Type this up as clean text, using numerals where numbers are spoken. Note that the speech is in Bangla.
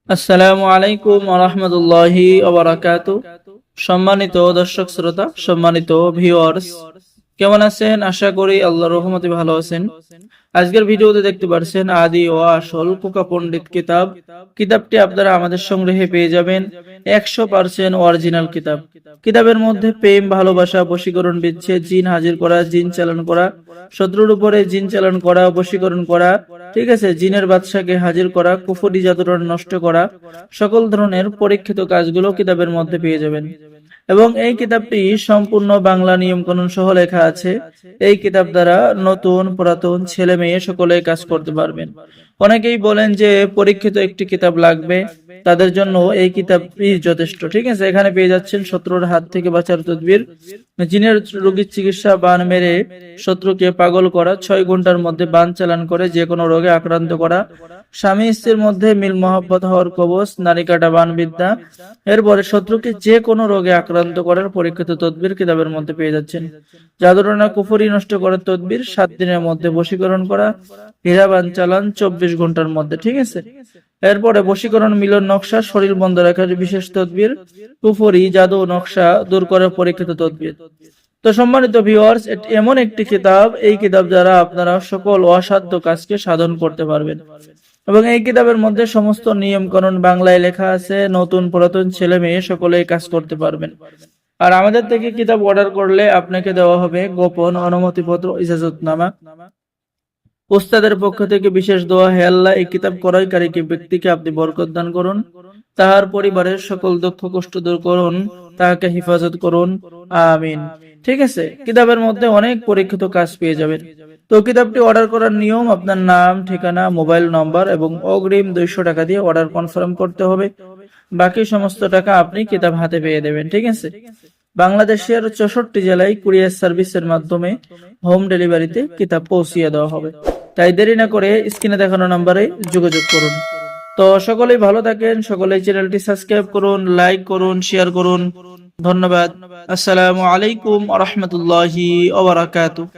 আসসালামু আলাইকুম ওয়া রাহমাতুল্লাহি ওয়া বারাকাতুহু। সম্মানিত দর্শক শ্রোতা, সম্মানিত ভিউয়ার্স, কেমন আছেন? আশা করি আল্লাহর রহমতে ভালো আছেন। আজকের ভিডিওতে দেখতে পাচ্ছেন আদি ও আসল খোকা পণ্ডিত কিতাবটি আপনারা আমাদের সংগ্রহে পেয়ে যাবেন। 100% অরিজিনাল কিতাব। কিতাবের মধ্যে প্রেম, ভালোবাসা, বশীকরণ, বিচ্ছেদ, জিন হাজির করা, জিন চালান করা, শত্রুর উপরে জিন চালান করা, বশীকরণ করা, ঠিক আছে, জিনের বাদশাকে হাজির করা, কুফরি জাদুটনা নষ্ট করা, সকল ধরনের পরীক্ষিত কাজগুলো কিতাবের মধ্যে পেয়ে যাবেন। এবং এই কিতাবটি সম্পূর্ণ বাংলা নিয়ম কানুন সহ লেখা আছে। এই কিতাব দ্বারা নতুন পুরাতন ছেলে মেয়ে সকলে কাজ করতে পারবেন। অনেকেই বলেন যে পরীক্ষিত একটি কিতাব লাগবে, তাদের জন্য এই কিতাবটি যথেষ্ট। ঠিক আছে, এখানে পেয়ে যাচ্ছেন শত্রুর হাত থেকে বাঁচার তদবির, জিনের রোগীর চিকিৎসা, বান মেরে শত্রুকে পাগল করা, 6 ঘন্টার মধ্যে বান চালান করে যে কোনো রোগে আক্রান্ত করা, স্বামী স্ত্রীর মধ্যে মিল মহব্বত হওয়ার কবচ, নারী কাটা বান বিদ্যা, এরপরে শত্রুকে যে কোনো রোগে আক্রান্ত করার পরীক্ষিত তদবির কিতাবের মধ্যে পেয়ে যাচ্ছেন। জাদুটনা কুফরি নষ্ট করার তদবির, 7 দিনের মধ্যে বশীকরণ করা, হীরা বান চালান 24 ঘন্টার মধ্যে। ঠিক আছে, এরপরে বশীকরণ, মিলন নকশা, শরীর বন্ধ রাখার বিশেষ তদবির, কুফরি জাদু নকশা দূর করার পরীক্ষিত তদবির। তো সম্মানিত ভিউয়ার্স, এমন একটি কিতাব, এই কিতাব দ্বারা আপনারা সকল অসাধ্য কাজকে সাধন করতে পারবেন। এবং এই কিতাবের মধ্যে সমস্ত নিয়ম কানুন বাংলায় লেখা আছে। নতুন পুরাতন ছেলে মেয়ে সকলেই কাজ করতে পারবেন। আর আমাদের থেকে কিতাব অর্ডার করলে আপনাকে দেওয়া হবে গোপন অনুমতিপত্র, ইজাজতনামা। উস্তাদের পক্ষ থেকে বিশেষ দোয়া, হে আল্লাহ, এই কিতাব ক্রয়কারীকে ব্যক্তিকে আপনি বরকত দান করুন, তাহার পরিবারের সকল দুঃখ কষ্ট দূর করুন, তাহাকে হেফাজত করুন, আমিন। ঠিক আছে, কিতাবের মধ্যে অনেক পরীক্ষিত কাজ পেয়ে যাবেন। তো কিতাবটি অর্ডার করার নিয়ম, আপনার নাম, ঠিকানা, মোবাইল নম্বর এবং অগ্রিম 200 টাকা দিয়ে অর্ডার কনফার্ম করতে হবে। বাকি সমস্ত টাকা আপনি কিতাব হাতে পেয়ে দেবেন। ঠিক আছে, বাংলাদেশের 64 জেলায় কুরিয়ার সার্ভিসের মাধ্যমে হোম ডেলিভারিতে কিতাব পৌঁছিয়ে দেওয়া হবে। তাই দেরি না করে স্ক্রিনে দেখানো নম্বরে যোগাযোগ করুন। তো সকলেই ভালো থাকেন, সকলেই চ্যানেলটি সাবস্ক্রাইব করুন, লাইক করুন, শেয়ার করুন। ধন্যবাদ। আসসালামু আলাইকুম ওয়া রাহমাতুল্লাহি ওয়া বারাকাতুহু।